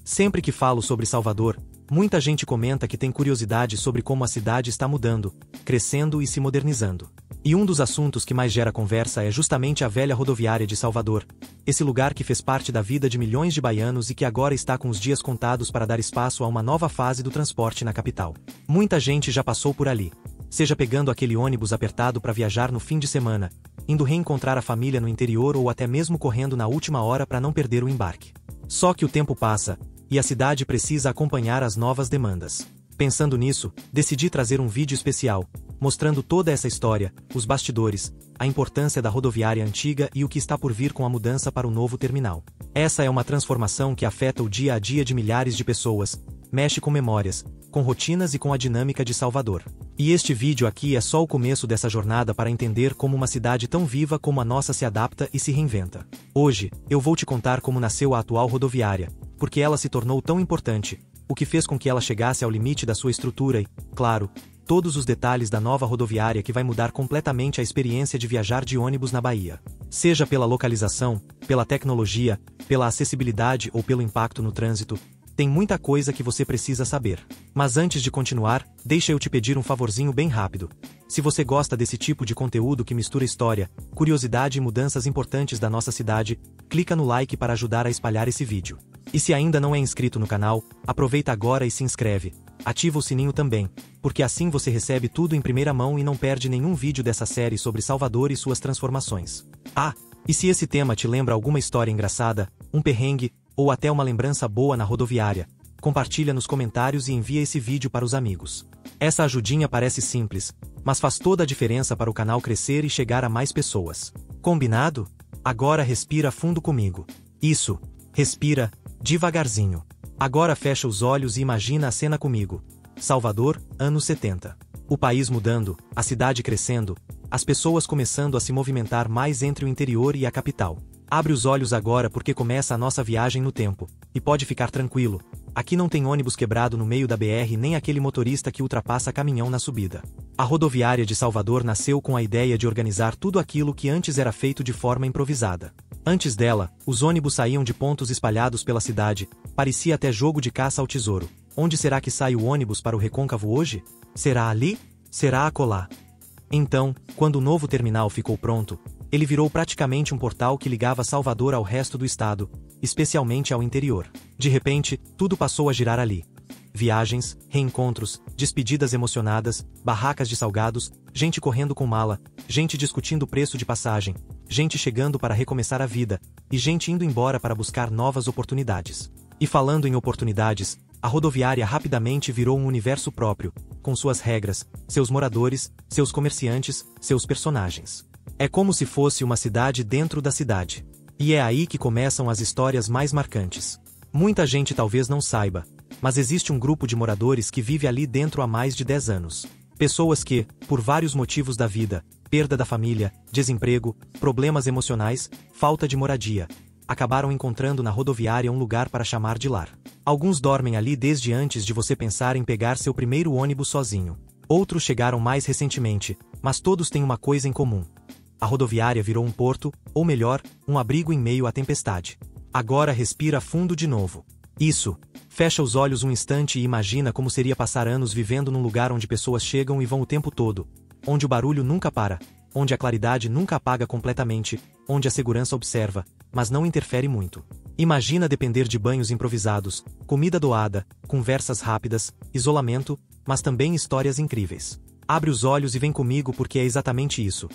Sempre que falo sobre Salvador, muita gente comenta que tem curiosidade sobre como a cidade está mudando, crescendo e se modernizando. E um dos assuntos que mais gera conversa é justamente a velha rodoviária de Salvador, esse lugar que fez parte da vida de milhões de baianos e que agora está com os dias contados para dar espaço a uma nova fase do transporte na capital. Muita gente já passou por ali, seja pegando aquele ônibus apertado para viajar no fim de semana, indo reencontrar a família no interior ou até mesmo correndo na última hora para não perder o embarque. Só que o tempo passa, e a cidade precisa acompanhar as novas demandas. Pensando nisso, decidi trazer um vídeo especial, mostrando toda essa história, os bastidores, a importância da rodoviária antiga e o que está por vir com a mudança para o novo terminal. Essa é uma transformação que afeta o dia a dia de milhares de pessoas, mexe com memórias, com rotinas e com a dinâmica de Salvador. E este vídeo aqui é só o começo dessa jornada para entender como uma cidade tão viva como a nossa se adapta e se reinventa. Hoje, eu vou te contar como nasceu a atual rodoviária, porque ela se tornou tão importante, o que fez com que ela chegasse ao limite da sua estrutura e, claro, todos os detalhes da nova rodoviária que vai mudar completamente a experiência de viajar de ônibus na Bahia. Seja pela localização, pela tecnologia, pela acessibilidade ou pelo impacto no trânsito, tem muita coisa que você precisa saber. Mas antes de continuar, deixa eu te pedir um favorzinho bem rápido. Se você gosta desse tipo de conteúdo que mistura história, curiosidade e mudanças importantes da nossa cidade, clica no like para ajudar a espalhar esse vídeo. E se ainda não é inscrito no canal, aproveita agora e se inscreve. Ativa o sininho também, porque assim você recebe tudo em primeira mão e não perde nenhum vídeo dessa série sobre Salvador e suas transformações. Ah, e se esse tema te lembra alguma história engraçada, um perrengue, ou até uma lembrança boa na rodoviária, compartilha nos comentários e envia esse vídeo para os amigos. Essa ajudinha parece simples, mas faz toda a diferença para o canal crescer e chegar a mais pessoas. Combinado? Agora respira fundo comigo. Isso, respira, devagarzinho. Agora fecha os olhos e imagina a cena comigo. Salvador, anos 70. O país mudando, a cidade crescendo, as pessoas começando a se movimentar mais entre o interior e a capital. Abre os olhos agora porque começa a nossa viagem no tempo. E pode ficar tranquilo, aqui não tem ônibus quebrado no meio da BR nem aquele motorista que ultrapassa caminhão na subida. A rodoviária de Salvador nasceu com a ideia de organizar tudo aquilo que antes era feito de forma improvisada. Antes dela, os ônibus saíam de pontos espalhados pela cidade, parecia até jogo de caça ao tesouro. Onde será que sai o ônibus para o Recôncavo hoje? Será ali? Será acolá? Então, quando o novo terminal ficou pronto, ele virou praticamente um portal que ligava Salvador ao resto do estado, especialmente ao interior. De repente, tudo passou a girar ali. Viagens, reencontros, despedidas emocionadas, barracas de salgados, gente correndo com mala, gente discutindo o preço de passagem, gente chegando para recomeçar a vida, e gente indo embora para buscar novas oportunidades. E falando em oportunidades, a rodoviária rapidamente virou um universo próprio, com suas regras, seus moradores, seus comerciantes, seus personagens. É como se fosse uma cidade dentro da cidade. E é aí que começam as histórias mais marcantes. Muita gente talvez não saiba, mas existe um grupo de moradores que vive ali dentro há mais de 10 anos. Pessoas que, por vários motivos da vida, perda da família, desemprego, problemas emocionais, falta de moradia, acabaram encontrando na rodoviária um lugar para chamar de lar. Alguns dormem ali desde antes de você pensar em pegar seu primeiro ônibus sozinho. Outros chegaram mais recentemente, mas todos têm uma coisa em comum. A rodoviária virou um porto, ou melhor, um abrigo em meio à tempestade. Agora respira fundo de novo. Isso. Fecha os olhos um instante e imagina como seria passar anos vivendo num lugar onde pessoas chegam e vão o tempo todo, onde o barulho nunca para, onde a claridade nunca apaga completamente, onde a segurança observa, mas não interfere muito. Imagina depender de banhos improvisados, comida doada, conversas rápidas, isolamento, mas também histórias incríveis. Abre os olhos e vem comigo porque é exatamente isso.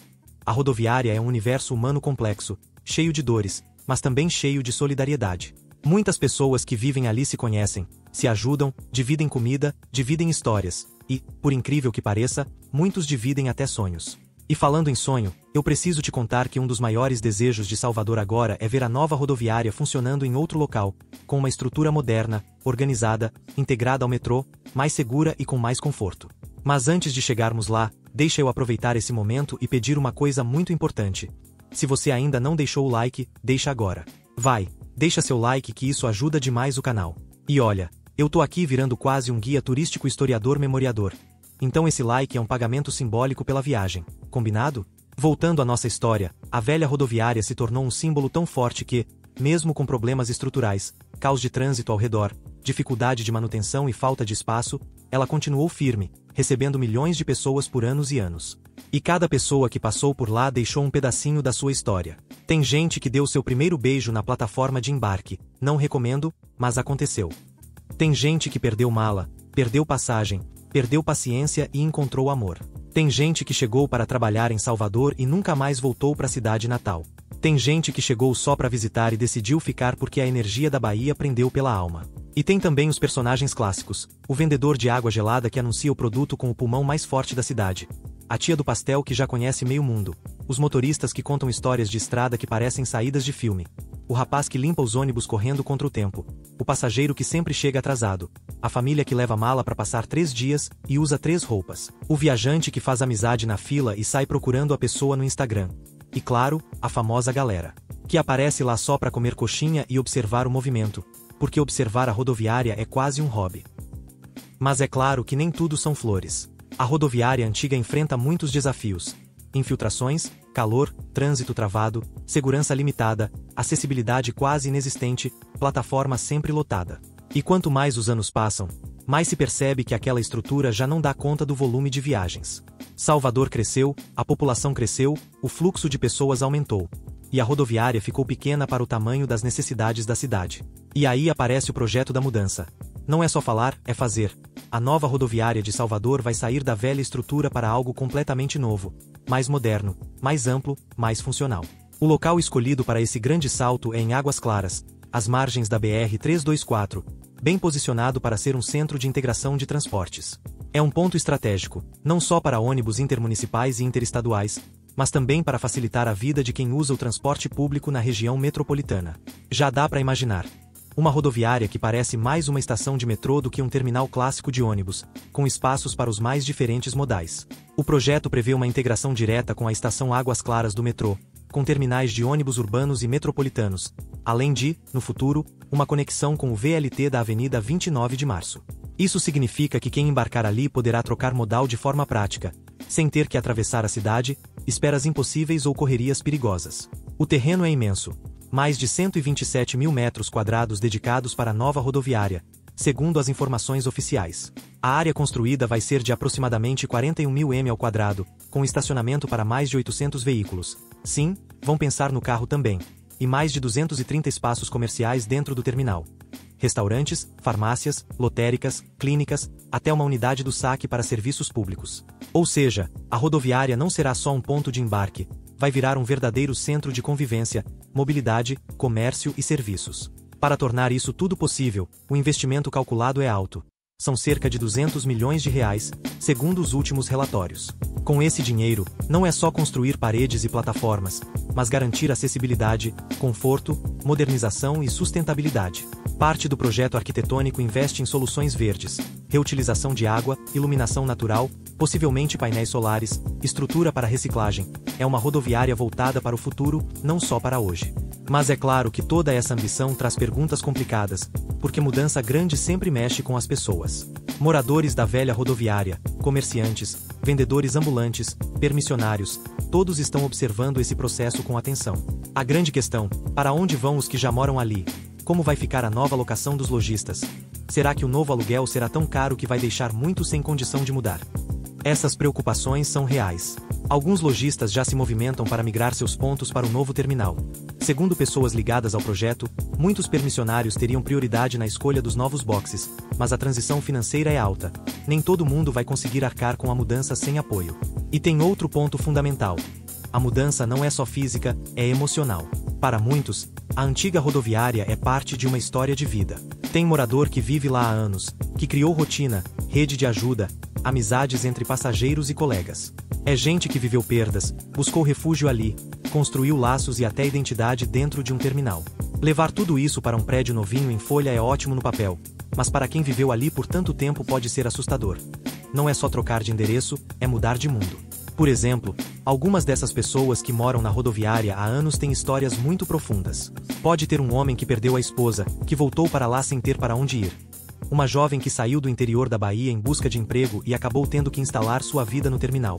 A rodoviária é um universo humano complexo, cheio de dores, mas também cheio de solidariedade. Muitas pessoas que vivem ali se conhecem, se ajudam, dividem comida, dividem histórias, e, por incrível que pareça, muitos dividem até sonhos. E falando em sonho, eu preciso te contar que um dos maiores desejos de Salvador agora é ver a nova rodoviária funcionando em outro local, com uma estrutura moderna, organizada, integrada ao metrô, mais segura e com mais conforto. Mas antes de chegarmos lá, deixa eu aproveitar esse momento e pedir uma coisa muito importante. Se você ainda não deixou o like, deixa agora. Vai, deixa seu like que isso ajuda demais o canal. E olha, eu tô aqui virando quase um guia turístico historiador memoriador. Então esse like é um pagamento simbólico pela viagem. Combinado? Voltando à nossa história, a velha rodoviária se tornou um símbolo tão forte que, mesmo com problemas estruturais, caos de trânsito ao redor, dificuldade de manutenção e falta de espaço, ela continuou firme, recebendo milhões de pessoas por anos e anos. E cada pessoa que passou por lá deixou um pedacinho da sua história. Tem gente que deu seu primeiro beijo na plataforma de embarque, não recomendo, mas aconteceu. Tem gente que perdeu mala, perdeu passagem, perdeu paciência e encontrou amor. Tem gente que chegou para trabalhar em Salvador e nunca mais voltou para a cidade natal. Tem gente que chegou só para visitar e decidiu ficar porque a energia da Bahia prendeu pela alma. E tem também os personagens clássicos, o vendedor de água gelada que anuncia o produto com o pulmão mais forte da cidade, a tia do pastel que já conhece meio mundo, os motoristas que contam histórias de estrada que parecem saídas de filme, o rapaz que limpa os ônibus correndo contra o tempo, o passageiro que sempre chega atrasado, a família que leva mala para passar 3 dias e usa 3 roupas, o viajante que faz amizade na fila e sai procurando a pessoa no Instagram. E claro, a famosa galera, que aparece lá só para comer coxinha e observar o movimento, porque observar a rodoviária é quase um hobby. Mas é claro que nem tudo são flores. A rodoviária antiga enfrenta muitos desafios: infiltrações, calor, trânsito travado, segurança limitada, acessibilidade quase inexistente, plataforma sempre lotada. E quanto mais os anos passam, mais se percebe que aquela estrutura já não dá conta do volume de viagens. Salvador cresceu, a população cresceu, o fluxo de pessoas aumentou. E a rodoviária ficou pequena para o tamanho das necessidades da cidade. E aí aparece o projeto da mudança. Não é só falar, é fazer. A nova rodoviária de Salvador vai sair da velha estrutura para algo completamente novo, mais moderno, mais amplo, mais funcional. O local escolhido para esse grande salto é em Águas Claras, às margens da BR-324, bem posicionado para ser um centro de integração de transportes. É um ponto estratégico, não só para ônibus intermunicipais e interestaduais, mas também para facilitar a vida de quem usa o transporte público na região metropolitana. Já dá para imaginar. Uma rodoviária que parece mais uma estação de metrô do que um terminal clássico de ônibus, com espaços para os mais diferentes modais. O projeto prevê uma integração direta com a estação Águas Claras do metrô, com terminais de ônibus urbanos e metropolitanos, além de, no futuro, uma conexão com o VLT da Avenida 29 de Março. Isso significa que quem embarcar ali poderá trocar modal de forma prática, sem ter que atravessar a cidade, esperas impossíveis ou correrias perigosas. O terreno é imenso. Mais de 127 mil metros quadrados dedicados para a nova rodoviária, segundo as informações oficiais. A área construída vai ser de aproximadamente 41 mil m ao quadrado, com estacionamento para mais de 800 veículos. Sim, vão pensar no carro também. E mais de 230 espaços comerciais dentro do terminal. Restaurantes, farmácias, lotéricas, clínicas, até uma unidade do saque para serviços públicos. Ou seja, a rodoviária não será só um ponto de embarque, vai virar um verdadeiro centro de convivência, mobilidade, comércio e serviços. Para tornar isso tudo possível, o investimento calculado é alto. São cerca de 200 milhões de reais, segundo os últimos relatórios. Com esse dinheiro, não é só construir paredes e plataformas, mas garantir acessibilidade, conforto, modernização e sustentabilidade. Parte do projeto arquitetônico investe em soluções verdes, reutilização de água, iluminação natural, possivelmente painéis solares, estrutura para reciclagem. É uma rodoviária voltada para o futuro, não só para hoje. Mas é claro que toda essa ambição traz perguntas complicadas, porque mudança grande sempre mexe com as pessoas. Moradores da velha rodoviária, comerciantes, vendedores ambulantes, permissionários, todos estão observando esse processo com atenção. A grande questão: para onde vão os que já moram ali? Como vai ficar a nova locação dos lojistas? Será que o novo aluguel será tão caro que vai deixar muitos sem condição de mudar? Essas preocupações são reais. Alguns lojistas já se movimentam para migrar seus pontos para o novo terminal. Segundo pessoas ligadas ao projeto, muitos permissionários teriam prioridade na escolha dos novos boxes, mas a transição financeira é alta. Nem todo mundo vai conseguir arcar com a mudança sem apoio. E tem outro ponto fundamental. A mudança não é só física, é emocional. Para muitos, a antiga rodoviária é parte de uma história de vida. Tem morador que vive lá há anos, que criou rotina, rede de ajuda, amizades entre passageiros e colegas. É gente que viveu perdas, buscou refúgio ali, construiu laços e até identidade dentro de um terminal. Levar tudo isso para um prédio novinho em folha é ótimo no papel, mas para quem viveu ali por tanto tempo pode ser assustador. Não é só trocar de endereço, é mudar de mundo. Por exemplo, algumas dessas pessoas que moram na rodoviária há anos têm histórias muito profundas. Pode ter um homem que perdeu a esposa, que voltou para lá sem ter para onde ir. Uma jovem que saiu do interior da Bahia em busca de emprego e acabou tendo que instalar sua vida no terminal.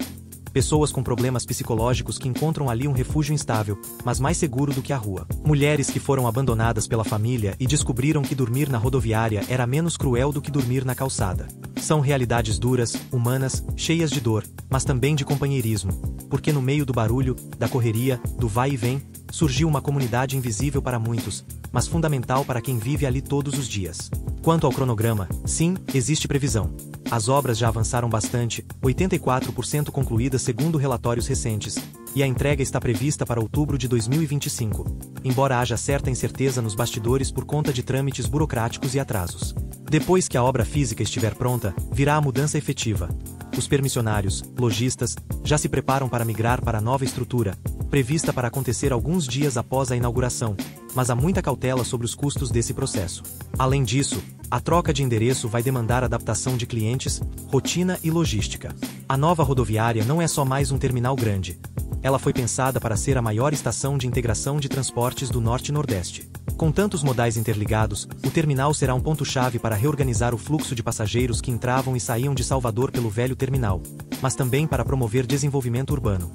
pessoas com problemas psicológicos que encontram ali um refúgio instável, mas mais seguro do que a rua. Mulheres que foram abandonadas pela família e descobriram que dormir na rodoviária era menos cruel do que dormir na calçada. São realidades duras, humanas, cheias de dor, mas também de companheirismo, porque no meio do barulho, da correria, do vai e vem, surgiu uma comunidade invisível para muitos, mas fundamental para quem vive ali todos os dias. Quanto ao cronograma, sim, existe previsão. As obras já avançaram bastante, 84% concluídas segundo relatórios recentes, e a entrega está prevista para outubro de 2025, embora haja certa incerteza nos bastidores por conta de trâmites burocráticos e atrasos. Depois que a obra física estiver pronta, virá a mudança efetiva. Os permissionários, lojistas, já se preparam para migrar para a nova estrutura, prevista para acontecer alguns dias após a inauguração, mas há muita cautela sobre os custos desse processo. Além disso, a troca de endereço vai demandar adaptação de clientes, rotina e logística. A nova rodoviária não é só mais um terminal grande. Ela foi pensada para ser a maior estação de integração de transportes do Norte e Nordeste. Com tantos modais interligados, o terminal será um ponto-chave para reorganizar o fluxo de passageiros que entravam e saíam de Salvador pelo velho terminal, mas também para promover desenvolvimento urbano.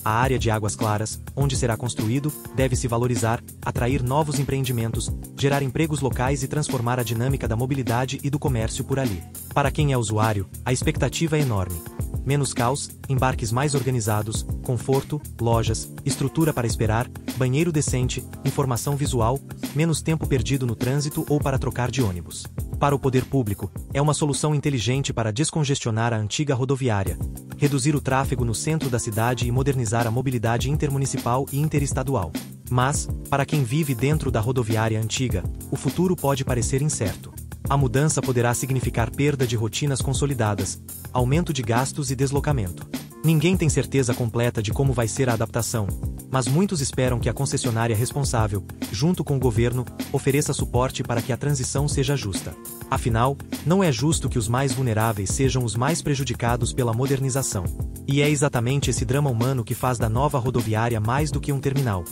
A área de Águas Claras, onde será construído, deve se valorizar, atrair novos empreendimentos, gerar empregos locais e transformar a dinâmica da mobilidade e do comércio por ali. Para quem é usuário, a expectativa é enorme. Menos caos, embarques mais organizados, conforto, lojas, estrutura para esperar, banheiro decente, informação visual, menos tempo perdido no trânsito ou para trocar de ônibus. Para o poder público, é uma solução inteligente para descongestionar a antiga rodoviária, reduzir o tráfego no centro da cidade e modernizar a mobilidade intermunicipal e interestadual. Mas, para quem vive dentro da rodoviária antiga, o futuro pode parecer incerto. A mudança poderá significar perda de rotinas consolidadas, aumento de gastos e deslocamento. Ninguém tem certeza completa de como vai ser a adaptação, mas muitos esperam que a concessionária responsável, junto com o governo, ofereça suporte para que a transição seja justa. Afinal, não é justo que os mais vulneráveis sejam os mais prejudicados pela modernização. E é exatamente esse drama humano que faz da nova rodoviária mais do que um terminal.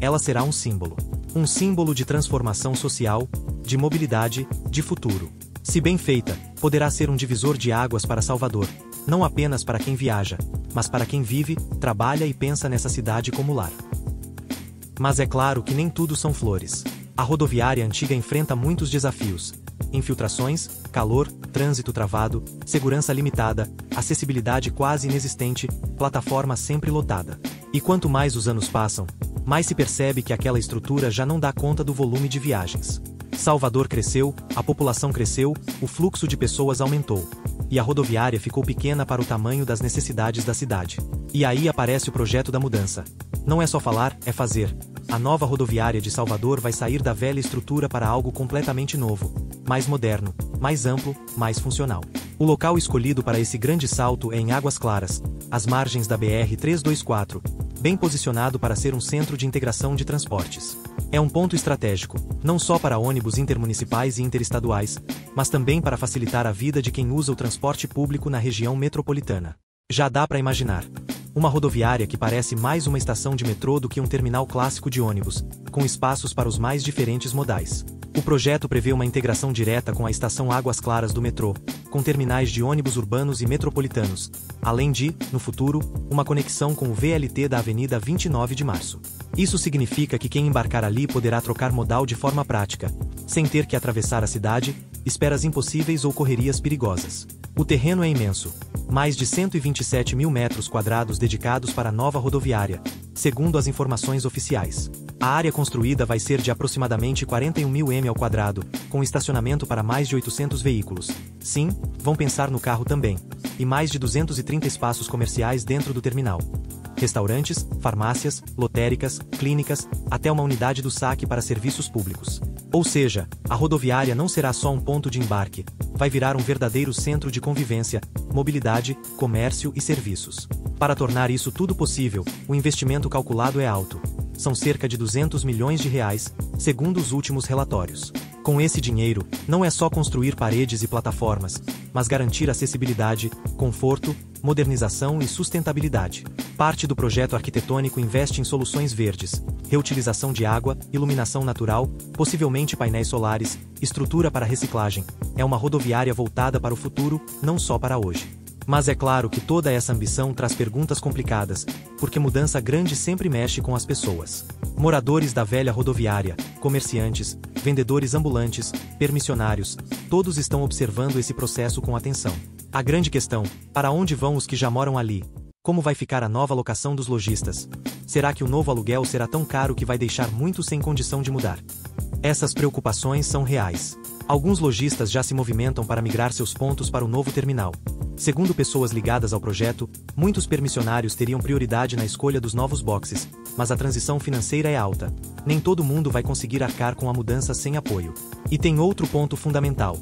Ela será um símbolo. Um símbolo de transformação social, de mobilidade, de futuro. Se bem feita, poderá ser um divisor de águas para Salvador, não apenas para quem viaja, mas para quem vive, trabalha e pensa nessa cidade como lar. Mas é claro que nem tudo são flores. A rodoviária antiga enfrenta muitos desafios: infiltrações, calor, trânsito travado, segurança limitada, acessibilidade quase inexistente, plataforma sempre lotada. E quanto mais os anos passam, mais se percebe que aquela estrutura já não dá conta do volume de viagens. Salvador cresceu, a população cresceu, o fluxo de pessoas aumentou. E a rodoviária ficou pequena para o tamanho das necessidades da cidade. E aí aparece o projeto da mudança. Não é só falar, é fazer. A nova rodoviária de Salvador vai sair da velha estrutura para algo completamente novo, mais moderno, mais amplo, mais funcional. O local escolhido para esse grande salto é em Águas Claras, às margens da BR-324, bem posicionado para ser um centro de integração de transportes. É um ponto estratégico, não só para ônibus intermunicipais e interestaduais, mas também para facilitar a vida de quem usa o transporte público na região metropolitana. Já dá para imaginar. Uma rodoviária que parece mais uma estação de metrô do que um terminal clássico de ônibus, com espaços para os mais diferentes modais. O projeto prevê uma integração direta com a estação Águas Claras do metrô, com terminais de ônibus urbanos e metropolitanos, além de, no futuro, uma conexão com o VLT da Avenida 29 de Março. Isso significa que quem embarcar ali poderá trocar modal de forma prática, sem ter que atravessar a cidade, esperas impossíveis ou correrias perigosas. O terreno é imenso. Mais de 127 mil metros quadrados dedicados para a nova rodoviária, segundo as informações oficiais. A área construída vai ser de aproximadamente 41 mil m ao quadrado, com estacionamento para mais de 800 veículos. Sim, vão pensar no carro também. E mais de 230 espaços comerciais dentro do terminal. Restaurantes, farmácias, lotéricas, clínicas, até uma unidade do saque para serviços públicos. Ou seja, a rodoviária não será só um ponto de embarque, vai virar um verdadeiro centro de convivência, mobilidade, comércio e serviços. Para tornar isso tudo possível, o investimento calculado é alto. São cerca de 200 milhões de reais, segundo os últimos relatórios. Com esse dinheiro, não é só construir paredes e plataformas, mas garantir acessibilidade, conforto, modernização e sustentabilidade. Parte do projeto arquitetônico investe em soluções verdes, reutilização de água, iluminação natural, possivelmente painéis solares, estrutura para reciclagem. É uma rodoviária voltada para o futuro, não só para hoje. Mas é claro que toda essa ambição traz perguntas complicadas, porque mudança grande sempre mexe com as pessoas. Moradores da velha rodoviária, comerciantes, vendedores ambulantes, permissionários, todos estão observando esse processo com atenção. A grande questão: para onde vão os que já moram ali? Como vai ficar a nova locação dos lojistas? Será que o novo aluguel será tão caro que vai deixar muitos sem condição de mudar? Essas preocupações são reais. Alguns lojistas já se movimentam para migrar seus pontos para o novo terminal. Segundo pessoas ligadas ao projeto, muitos permissionários teriam prioridade na escolha dos novos boxes, mas a transição financeira é alta. Nem todo mundo vai conseguir arcar com a mudança sem apoio. E tem outro ponto fundamental.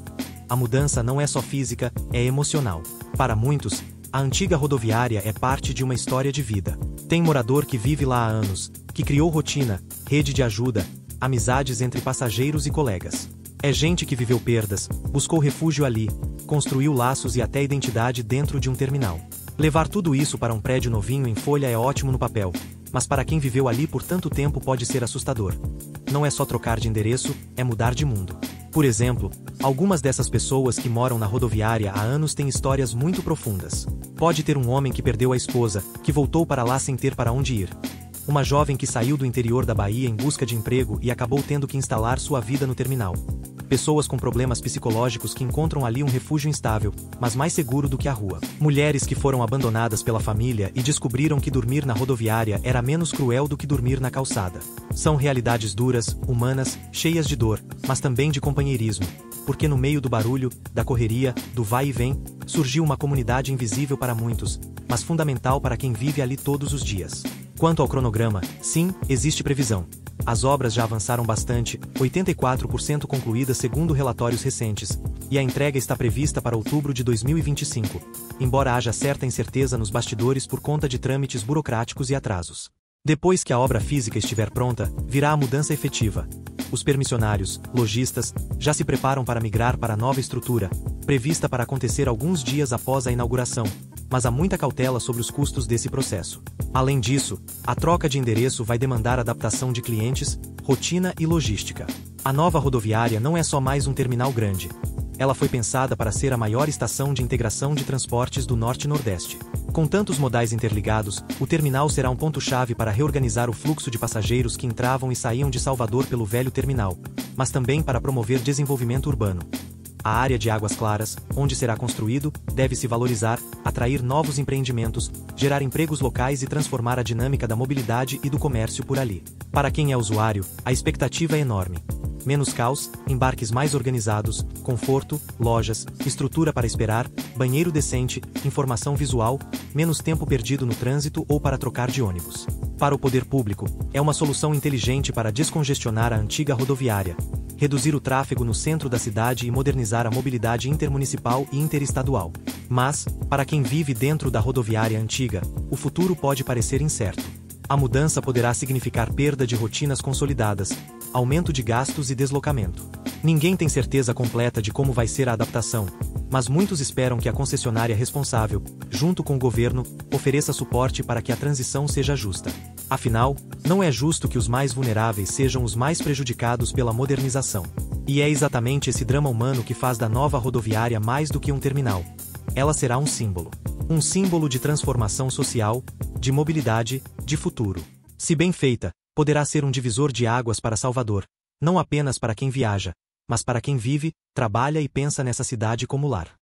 A mudança não é só física, é emocional. Para muitos, a antiga rodoviária é parte de uma história de vida. Tem morador que vive lá há anos, que criou rotina, rede de ajuda, amizades entre passageiros e colegas. É gente que viveu perdas, buscou refúgio ali, construiu laços e até identidade dentro de um terminal. Levar tudo isso para um prédio novinho em folha é ótimo no papel, mas para quem viveu ali por tanto tempo pode ser assustador. Não é só trocar de endereço, é mudar de mundo. Por exemplo, algumas dessas pessoas que moram na rodoviária há anos têm histórias muito profundas. Pode ter um homem que perdeu a esposa, que voltou para lá sem ter para onde ir. Uma jovem que saiu do interior da Bahia em busca de emprego e acabou tendo que instalar sua vida no terminal. Pessoas com problemas psicológicos que encontram ali um refúgio instável, mas mais seguro do que a rua. Mulheres que foram abandonadas pela família e descobriram que dormir na rodoviária era menos cruel do que dormir na calçada. São realidades duras, humanas, cheias de dor, mas também de companheirismo, porque no meio do barulho, da correria, do vai e vem, surgiu uma comunidade invisível para muitos, mas fundamental para quem vive ali todos os dias. Quanto ao cronograma, sim, existe previsão. As obras já avançaram bastante, 84% concluídas segundo relatórios recentes, e a entrega está prevista para outubro de 2025, embora haja certa incerteza nos bastidores por conta de trâmites burocráticos e atrasos. Depois que a obra física estiver pronta, virá a mudança efetiva. Os permissionários, lojistas, já se preparam para migrar para a nova estrutura, prevista para acontecer alguns dias após a inauguração, mas há muita cautela sobre os custos desse processo. Além disso, a troca de endereço vai demandar adaptação de clientes, rotina e logística. A nova rodoviária não é só mais um terminal grande. Ela foi pensada para ser a maior estação de integração de transportes do Norte e Nordeste. Com tantos modais interligados, o terminal será um ponto-chave para reorganizar o fluxo de passageiros que entravam e saíam de Salvador pelo velho terminal, mas também para promover desenvolvimento urbano. A área de Águas Claras, onde será construído, deve se valorizar, atrair novos empreendimentos, gerar empregos locais e transformar a dinâmica da mobilidade e do comércio por ali. Para quem é usuário, a expectativa é enorme. Menos caos, embarques mais organizados, conforto, lojas, estrutura para esperar, banheiro decente, informação visual, menos tempo perdido no trânsito ou para trocar de ônibus. Para o poder público, é uma solução inteligente para descongestionar a antiga rodoviária, reduzir o tráfego no centro da cidade e modernizar a mobilidade intermunicipal e interestadual. Mas, para quem vive dentro da rodoviária antiga, o futuro pode parecer incerto. A mudança poderá significar perda de rotinas consolidadas, aumento de gastos e deslocamento. Ninguém tem certeza completa de como vai ser a adaptação, mas muitos esperam que a concessionária responsável, junto com o governo, ofereça suporte para que a transição seja justa. Afinal, não é justo que os mais vulneráveis sejam os mais prejudicados pela modernização. E é exatamente esse drama humano que faz da nova rodoviária mais do que um terminal. Ela será um símbolo. Um símbolo de transformação social, de mobilidade, de futuro. Se bem feita, poderá ser um divisor de águas para Salvador, não apenas para quem viaja, mas para quem vive, trabalha e pensa nessa cidade como lar.